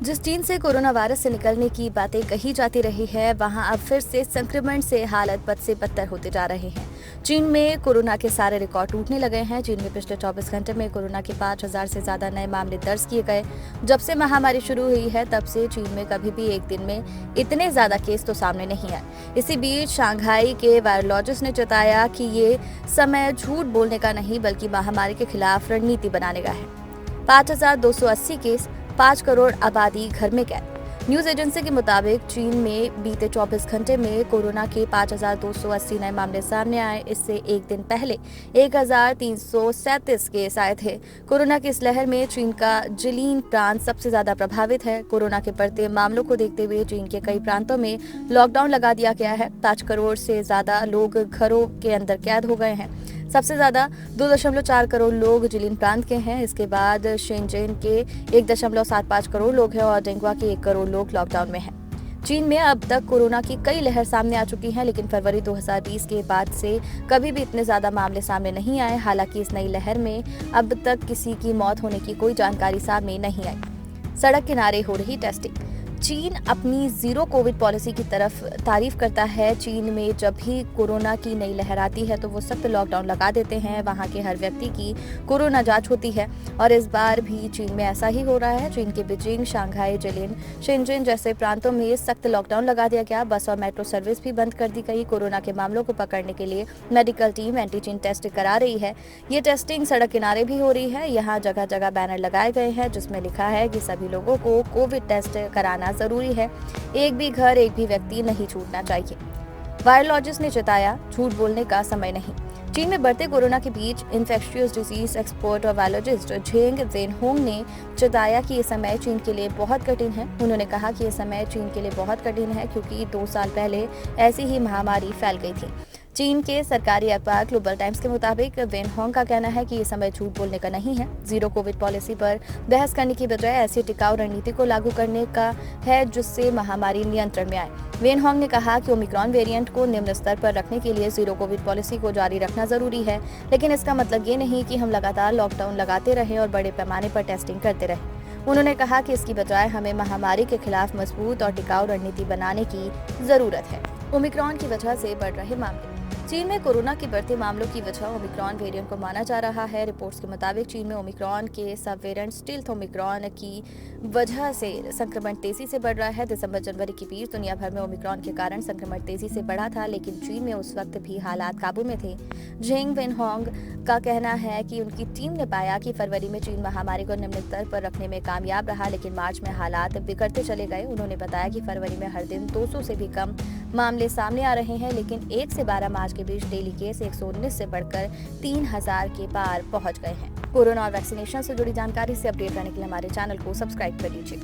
जिस चीन से कोरोना वायरस से निकलने की बातें कही जाती रही है, वहां अब फिर से संक्रमण से हालत बद से बदतर होते जा रहे हैं। चीन में कोरोना के सारे रिकॉर्ड टूटने लगे हैं। चीन में पिछले 24 घंटे में कोरोना के 5,000 से ज्यादा नए मामले दर्ज किए गए। जब से महामारी शुरू हुई है, तब से चीन में कभी भी एक दिन में इतने ज्यादा केस तो सामने नहीं आए। इसी बीच शांघाई के वायरोलॉजिस्ट ने जताया कि ये समय झूठ बोलने का नहीं, बल्कि महामारी के खिलाफ रणनीति बनाने का है। 5,280 केस, 5 करोड़ आबादी घर में कैद। न्यूज एजेंसी के मुताबिक चीन में बीते 24 घंटे में कोरोना के 5,280 नए मामले सामने आए। इससे एक दिन पहले 1,337 केस आए थे। कोरोना की इस लहर में चीन का जिलीन प्रांत सबसे ज्यादा प्रभावित है। कोरोना के बढ़ते मामलों को देखते हुए चीन के कई प्रांतों में लॉकडाउन लगा दिया गया है। 5 करोड़ से ज्यादा लोग घरों के अंदर कैद हो गए हैं। सबसे ज्यादा 2.4 करोड़ लोग जिलिन प्रांत के हैं। इसके बाद शेनजेन के 1.75 करोड़ लोग हैं और डेंगुआ के 1 करोड़ लोग लॉकडाउन में हैं। चीन में अब तक कोरोना की कई लहर सामने आ चुकी हैं, लेकिन फरवरी 2020 के बाद से कभी भी इतने ज्यादा मामले सामने नहीं आए। हालांकि इस नई लहर में अब तक किसी की मौत होने की कोई जानकारी सामने नहीं आई। सड़क किनारे हो रही टेस्टिंग। चीन अपनी जीरो कोविड पॉलिसी की तरफ तारीफ करता है। चीन में जब भी कोरोना की नई लहर आती है तो वो सख्त लॉकडाउन लगा देते हैं। वहां के हर व्यक्ति की कोरोना जांच होती है और इस बार भी चीन में ऐसा ही हो रहा है। चीन के बीजिंग, शांघाई, जिलिन, शेनजेन जैसे प्रांतों में सख्त लॉकडाउन लगा दिया गया। बस और मेट्रो सर्विस भी बंद कर दी गई। कोरोना के मामलों को पकड़ने के लिए मेडिकल टीम एंटीजन टेस्ट करा रही है। ये टेस्टिंग सड़क किनारे भी हो रही है। यहाँ जगह जगह बैनर लगाए गए हैं जिसमें लिखा है कि सभी लोगों को कोविड टेस्ट कराना जरूरी है। एक भी घर, एक भी व्यक्ति नहीं छूटना चाहिए। वायरोलॉजिस्ट ने जताया, झूठ बोलने का समय नहीं। चीन में बढ़ते कोरोना के बीच इन्फेक्शियस डिजीज एक्सपर्ट और वायरोलॉजिस्ट झेंग वेनहोंग ने जताया कि ये समय चीन के लिए बहुत कठिन है। उन्होंने कहा कि ये समय चीन के लिए बहुत कठिन है क्योंकि 2 साल पहले ऐसी ही महामारी फैल गई थी। चीन के सरकारी अखबार ग्लोबल टाइम्स के मुताबिक वेनहोंग का कहना है कि ये समय झूठ बोलने का नहीं है। जीरो कोविड पॉलिसी पर बहस करने की बजाय ऐसी टिकाऊ रणनीति को लागू करने का है जिससे महामारी नियंत्रण में आए। वेनहोंग ने कहा कि ओमिक्रॉन वेरिएंट को निम्न स्तर पर रखने के लिए जीरो कोविड पॉलिसी को जारी रखना जरूरी है, लेकिन इसका मतलब ये नहीं कि हम लगातार लॉकडाउन लगाते रहे और बड़े पैमाने पर टेस्टिंग करते रहे। उन्होंने कहा कि इसकी बजाय हमें महामारी के खिलाफ मजबूत और टिकाऊ रणनीति बनाने की जरूरत है। ओमिक्रॉन की वजह से बढ़ रहे मामले। चीन में कोरोना के बढ़ते मामलों की वजह ओमिक्रॉन वेरिएंट को माना जा रहा है। रिपोर्ट्स के मुताबिक चीन में ओमिक्रॉन के सब वेरिएंट स्टिल्थ ओमिक्रॉन की वजह से संक्रमण तेजी से बढ़ रहा है। दिसंबर-जनवरी के बीच दुनिया भर में ओमिक्रॉन के कारण संक्रमण तेजी से बढ़ा था, लेकिन चीन में उस वक्त भी हालात काबू में थे। झेंग वेनहोंग का कहना है कि उनकी टीम ने पाया कि फरवरी में चीन महामारी को निम्न स्तर पर रखने में कामयाब रहा, लेकिन मार्च में हालात बिगड़ते चले गए। उन्होंने बताया कि फरवरी में हर दिन 200 से भी कम मामले सामने आ रहे हैं, लेकिन 1 से 12 मार्च के बीच डेली केस 119 से बढ़कर 3,000 के पार पहुंच गए हैं। कोरोना और वैक्सीनेशन से जुड़ी जानकारी से अपडेट रहने के लिए हमारे चैनल को सब्सक्राइब कर लीजिए।